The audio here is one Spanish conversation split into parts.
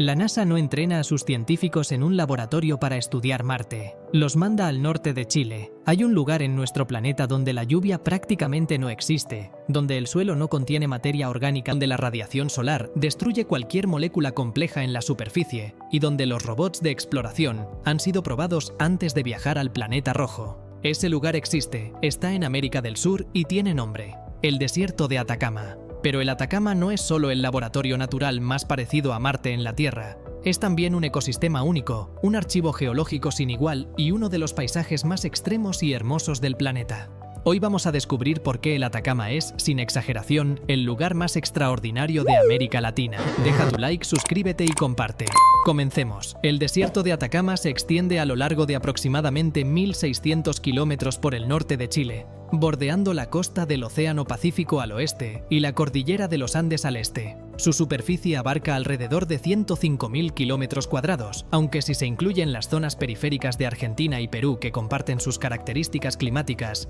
La NASA no entrena a sus científicos en un laboratorio para estudiar Marte. Los manda al norte de Chile. Hay un lugar en nuestro planeta donde la lluvia prácticamente no existe, donde el suelo no contiene materia orgánica, donde la radiación solar destruye cualquier molécula compleja en la superficie y donde los robots de exploración han sido probados antes de viajar al planeta rojo. Ese lugar existe, está en América del Sur y tiene nombre: el desierto de Atacama. Pero el Atacama no es solo el laboratorio natural más parecido a Marte en la Tierra. Es también un ecosistema único, un archivo geológico sin igual y uno de los paisajes más extremos y hermosos del planeta. Hoy vamos a descubrir por qué el Atacama es, sin exageración, el lugar más extraordinario de América Latina. Deja tu like, suscríbete y comparte. Comencemos. El desierto de Atacama se extiende a lo largo de aproximadamente 1.600 kilómetros por el norte de Chile, bordeando la costa del Océano Pacífico al oeste y la cordillera de los Andes al este. Su superficie abarca alrededor de 105.000 kilómetros cuadrados, aunque si se incluyen las zonas periféricas de Argentina y Perú que comparten sus características climáticas,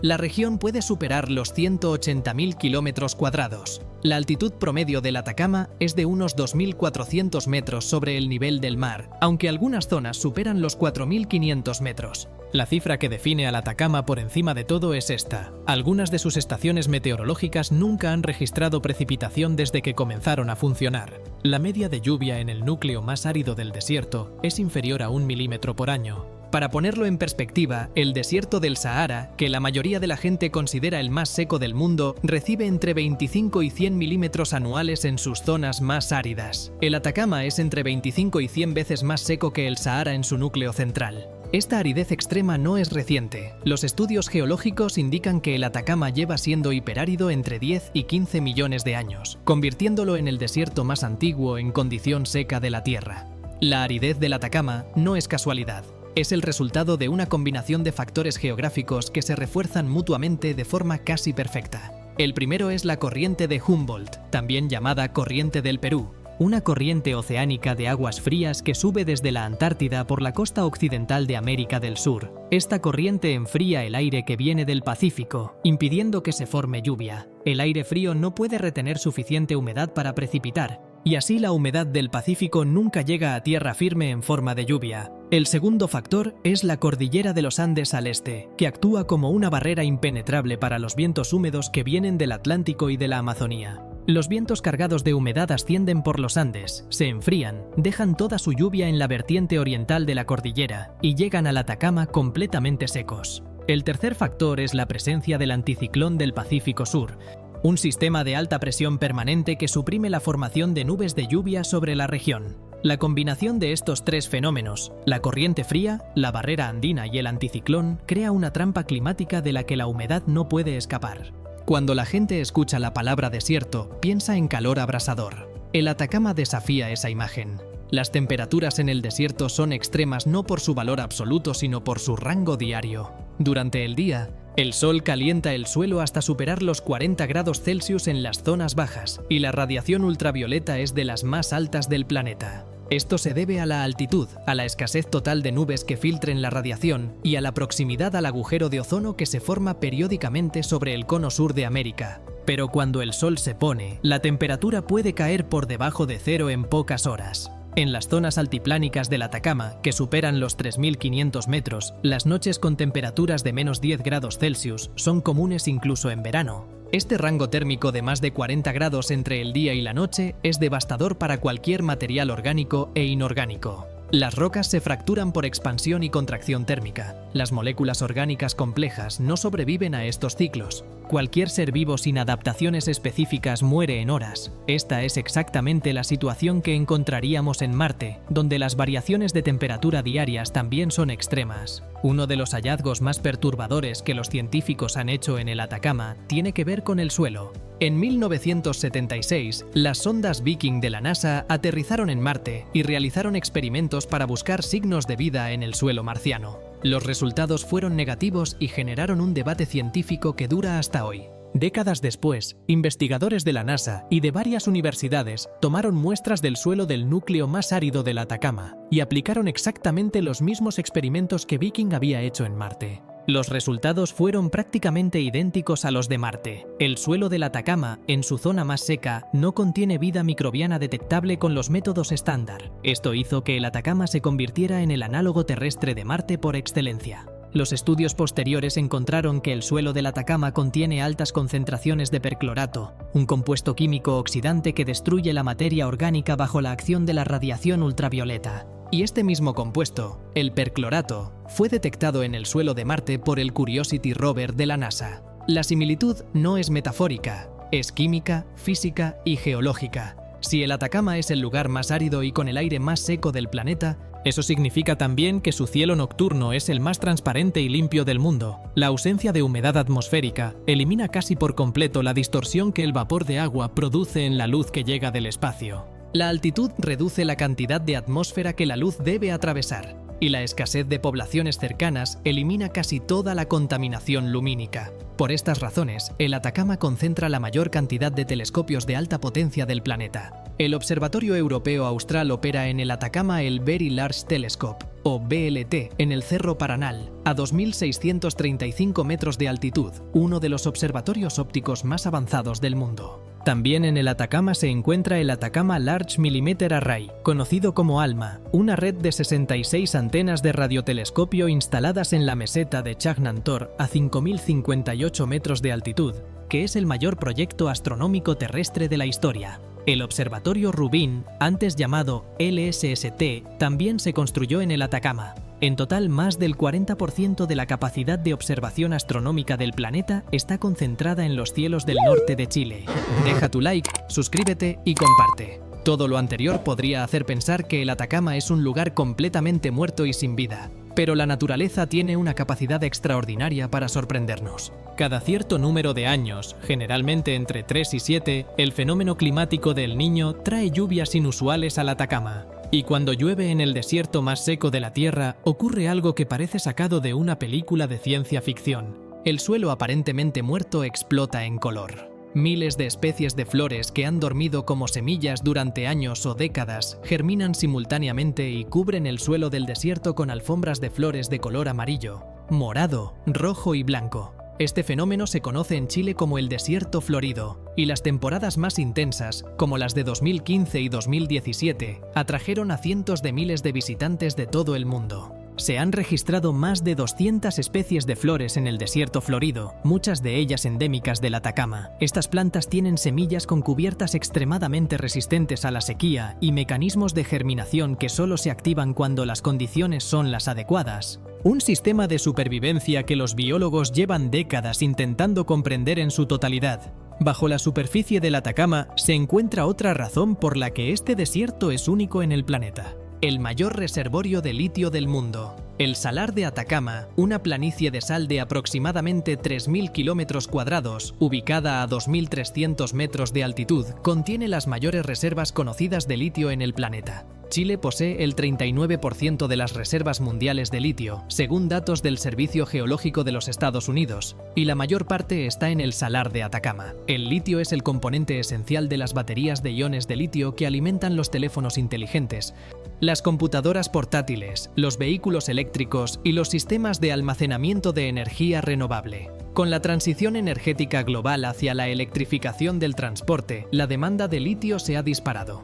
la región puede superar los 180.000 kilómetros cuadrados. La altitud promedio del Atacama es de unos 2.400 metros sobre el nivel del mar, aunque algunas zonas superan los 4.500 metros. La cifra que define al Atacama por encima de todo es esta: algunas de sus estaciones meteorológicas nunca han registrado precipitación desde que comenzaron a funcionar. La media de lluvia en el núcleo más árido del desierto es inferior a 1 milímetro por año. Para ponerlo en perspectiva, el desierto del Sahara, que la mayoría de la gente considera el más seco del mundo, recibe entre 25 y 100 milímetros anuales en sus zonas más áridas. El Atacama es entre 25 y 100 veces más seco que el Sahara en su núcleo central. Esta aridez extrema no es reciente. Los estudios geológicos indican que el Atacama lleva siendo hiperárido entre 10 y 15 millones de años, convirtiéndolo en el desierto más antiguo en condición seca de la Tierra. La aridez del Atacama no es casualidad. Es el resultado de una combinación de factores geográficos que se refuerzan mutuamente de forma casi perfecta. El primero es la corriente de Humboldt, también llamada corriente del Perú, una corriente oceánica de aguas frías que sube desde la Antártida por la costa occidental de América del Sur. Esta corriente enfría el aire que viene del Pacífico, impidiendo que se forme lluvia. El aire frío no puede retener suficiente humedad para precipitar, y así la humedad del Pacífico nunca llega a tierra firme en forma de lluvia. El segundo factor es la cordillera de los Andes al este, que actúa como una barrera impenetrable para los vientos húmedos que vienen del Atlántico y de la Amazonía. Los vientos cargados de humedad ascienden por los Andes, se enfrían, dejan toda su lluvia en la vertiente oriental de la cordillera y llegan al Atacama completamente secos. El tercer factor es la presencia del anticiclón del Pacífico Sur, un sistema de alta presión permanente que suprime la formación de nubes de lluvia sobre la región. La combinación de estos tres fenómenos, la corriente fría, la barrera andina y el anticiclón, crea una trampa climática de la que la humedad no puede escapar. Cuando la gente escucha la palabra desierto, piensa en calor abrasador. El Atacama desafía esa imagen. Las temperaturas en el desierto son extremas no por su valor absoluto, sino por su rango diario. Durante el día, el sol calienta el suelo hasta superar los 40 grados Celsius en las zonas bajas, y la radiación ultravioleta es de las más altas del planeta. Esto se debe a la altitud, a la escasez total de nubes que filtren la radiación y a la proximidad al agujero de ozono que se forma periódicamente sobre el cono sur de América. Pero cuando el sol se pone, la temperatura puede caer por debajo de cero en pocas horas. En las zonas altiplánicas del Atacama, que superan los 3.500 metros, las noches con temperaturas de menos 10 grados Celsius son comunes incluso en verano. Este rango térmico de más de 40 grados entre el día y la noche es devastador para cualquier material orgánico e inorgánico. Las rocas se fracturan por expansión y contracción térmica. Las moléculas orgánicas complejas no sobreviven a estos ciclos. Cualquier ser vivo sin adaptaciones específicas muere en horas. Esta es exactamente la situación que encontraríamos en Marte, donde las variaciones de temperatura diarias también son extremas. Uno de los hallazgos más perturbadores que los científicos han hecho en el Atacama tiene que ver con el suelo. En 1976, las sondas Viking de la NASA aterrizaron en Marte y realizaron experimentos para buscar signos de vida en el suelo marciano. Los resultados fueron negativos y generaron un debate científico que dura hasta hoy. Décadas después, investigadores de la NASA y de varias universidades tomaron muestras del suelo del núcleo más árido del Atacama y aplicaron exactamente los mismos experimentos que Viking había hecho en Marte. Los resultados fueron prácticamente idénticos a los de Marte. El suelo del Atacama, en su zona más seca, no contiene vida microbiana detectable con los métodos estándar. Esto hizo que el Atacama se convirtiera en el análogo terrestre de Marte por excelencia. Los estudios posteriores encontraron que el suelo del Atacama contiene altas concentraciones de perclorato, un compuesto químico oxidante que destruye la materia orgánica bajo la acción de la radiación ultravioleta. Y este mismo compuesto, el perclorato, fue detectado en el suelo de Marte por el Curiosity rover de la NASA. La similitud no es metafórica, es química, física y geológica. Si el Atacama es el lugar más árido y con el aire más seco del planeta, eso significa también que su cielo nocturno es el más transparente y limpio del mundo. La ausencia de humedad atmosférica elimina casi por completo la distorsión que el vapor de agua produce en la luz que llega del espacio. La altitud reduce la cantidad de atmósfera que la luz debe atravesar, y la escasez de poblaciones cercanas elimina casi toda la contaminación lumínica. Por estas razones, el Atacama concentra la mayor cantidad de telescopios de alta potencia del planeta. El Observatorio Europeo Austral opera en el Atacama el Very Large Telescope, o VLT, en el Cerro Paranal, a 2.635 metros de altitud, uno de los observatorios ópticos más avanzados del mundo. También en el Atacama se encuentra el Atacama Large Millimeter Array, conocido como ALMA, una red de 66 antenas de radiotelescopio instaladas en la meseta de Chagnantor a 5.058 metros de altitud, que es el mayor proyecto astronómico terrestre de la historia. El Observatorio Rubin, antes llamado LSST, también se construyó en el Atacama. En total, más del 40% de la capacidad de observación astronómica del planeta está concentrada en los cielos del norte de Chile. Deja tu like, suscríbete y comparte. Todo lo anterior podría hacer pensar que el Atacama es un lugar completamente muerto y sin vida. Pero la naturaleza tiene una capacidad extraordinaria para sorprendernos. Cada cierto número de años, generalmente entre 3 y 7, el fenómeno climático del Niño trae lluvias inusuales al Atacama. Y cuando llueve en el desierto más seco de la Tierra, ocurre algo que parece sacado de una película de ciencia ficción. El suelo aparentemente muerto explota en color. Miles de especies de flores que han dormido como semillas durante años o décadas germinan simultáneamente y cubren el suelo del desierto con alfombras de flores de color amarillo, morado, rojo y blanco. Este fenómeno se conoce en Chile como el desierto florido, y las temporadas más intensas, como las de 2015 y 2017, atrajeron a cientos de miles de visitantes de todo el mundo. Se han registrado más de 200 especies de flores en el desierto florido, muchas de ellas endémicas del Atacama. Estas plantas tienen semillas con cubiertas extremadamente resistentes a la sequía y mecanismos de germinación que solo se activan cuando las condiciones son las adecuadas. Un sistema de supervivencia que los biólogos llevan décadas intentando comprender en su totalidad. Bajo la superficie del Atacama se encuentra otra razón por la que este desierto es único en el planeta. El mayor reservorio de litio del mundo. El Salar de Atacama, una planicie de sal de aproximadamente 3.000 kilómetros cuadrados, ubicada a 2.300 metros de altitud, contiene las mayores reservas conocidas de litio en el planeta. Chile posee el 39% de las reservas mundiales de litio, según datos del Servicio Geológico de los Estados Unidos, y la mayor parte está en el Salar de Atacama. El litio es el componente esencial de las baterías de iones de litio que alimentan los teléfonos inteligentes, las computadoras portátiles, los vehículos eléctricos y los sistemas de almacenamiento de energía renovable. Con la transición energética global hacia la electrificación del transporte, la demanda de litio se ha disparado.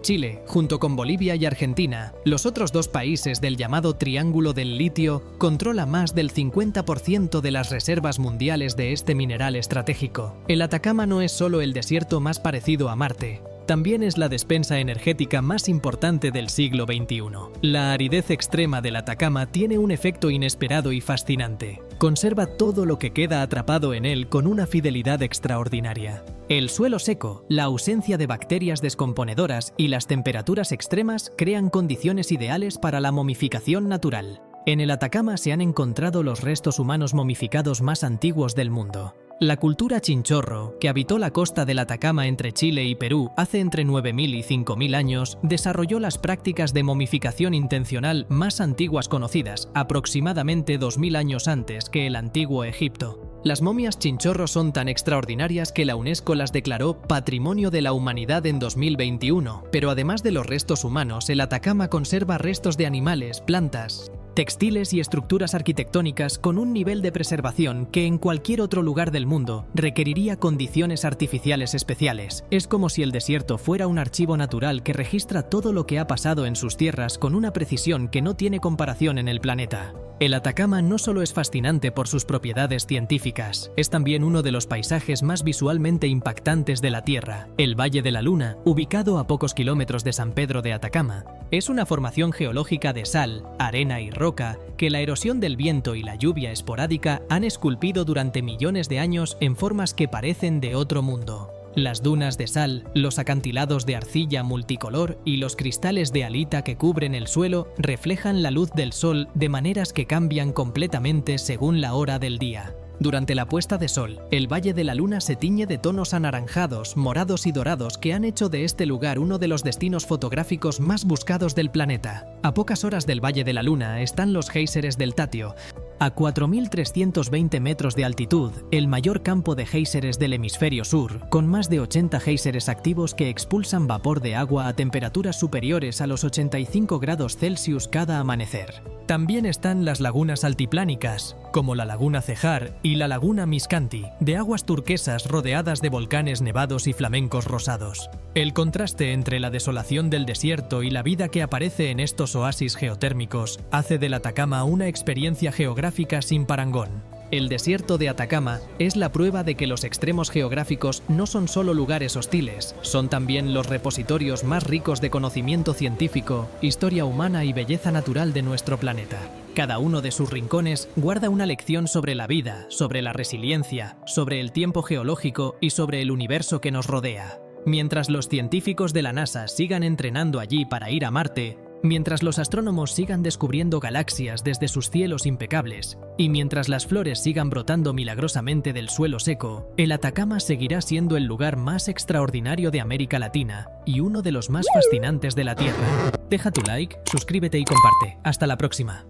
Chile, junto con Bolivia y Argentina, los otros dos países del llamado Triángulo del Litio, controla más del 50% de las reservas mundiales de este mineral estratégico. El Atacama no es solo el desierto más parecido a Marte, también es la despensa energética más importante del siglo XXI. La aridez extrema del Atacama tiene un efecto inesperado y fascinante. Conserva todo lo que queda atrapado en él con una fidelidad extraordinaria. El suelo seco, la ausencia de bacterias descomponedoras y las temperaturas extremas crean condiciones ideales para la momificación natural. En el Atacama se han encontrado los restos humanos momificados más antiguos del mundo. La cultura chinchorro, que habitó la costa del Atacama entre Chile y Perú hace entre 9.000 y 5.000 años, desarrolló las prácticas de momificación intencional más antiguas conocidas, aproximadamente 2.000 años antes que el antiguo Egipto. Las momias chinchorro son tan extraordinarias que la UNESCO las declaró Patrimonio de la Humanidad en 2021, pero además de los restos humanos, el Atacama conserva restos de animales, plantas textiles y estructuras arquitectónicas con un nivel de preservación que en cualquier otro lugar del mundo requeriría condiciones artificiales especiales. Es como si el desierto fuera un archivo natural que registra todo lo que ha pasado en sus tierras con una precisión que no tiene comparación en el planeta. El Atacama no solo es fascinante por sus propiedades científicas, es también uno de los paisajes más visualmente impactantes de la Tierra. El Valle de la Luna, ubicado a pocos kilómetros de San Pedro de Atacama, es una formación geológica de sal, arena y roca que la erosión del viento y la lluvia esporádica han esculpido durante millones de años en formas que parecen de otro mundo. Las dunas de sal, los acantilados de arcilla multicolor y los cristales de halita que cubren el suelo reflejan la luz del sol de maneras que cambian completamente según la hora del día. Durante la puesta de sol, el Valle de la Luna se tiñe de tonos anaranjados, morados y dorados que han hecho de este lugar uno de los destinos fotográficos más buscados del planeta. A pocas horas del Valle de la Luna están los géiseres del Tatio. A 4.320 metros de altitud, el mayor campo de géiseres del hemisferio sur, con más de 80 géiseres activos que expulsan vapor de agua a temperaturas superiores a los 85 grados Celsius cada amanecer. También están las lagunas altiplánicas, como la Laguna Cejar y la Laguna Miscanti, de aguas turquesas rodeadas de volcanes nevados y flamencos rosados. El contraste entre la desolación del desierto y la vida que aparece en estos oasis geotérmicos hace del Atacama una experiencia geográfica sin parangón. El desierto de Atacama es la prueba de que los extremos geográficos no son solo lugares hostiles, son también los repositorios más ricos de conocimiento científico, historia humana y belleza natural de nuestro planeta. Cada uno de sus rincones guarda una lección sobre la vida, sobre la resiliencia, sobre el tiempo geológico y sobre el universo que nos rodea. Mientras los científicos de la NASA sigan entrenando allí para ir a Marte, mientras los astrónomos sigan descubriendo galaxias desde sus cielos impecables, y mientras las flores sigan brotando milagrosamente del suelo seco, el Atacama seguirá siendo el lugar más extraordinario de América Latina y uno de los más fascinantes de la Tierra. Deja tu like, suscríbete y comparte. Hasta la próxima.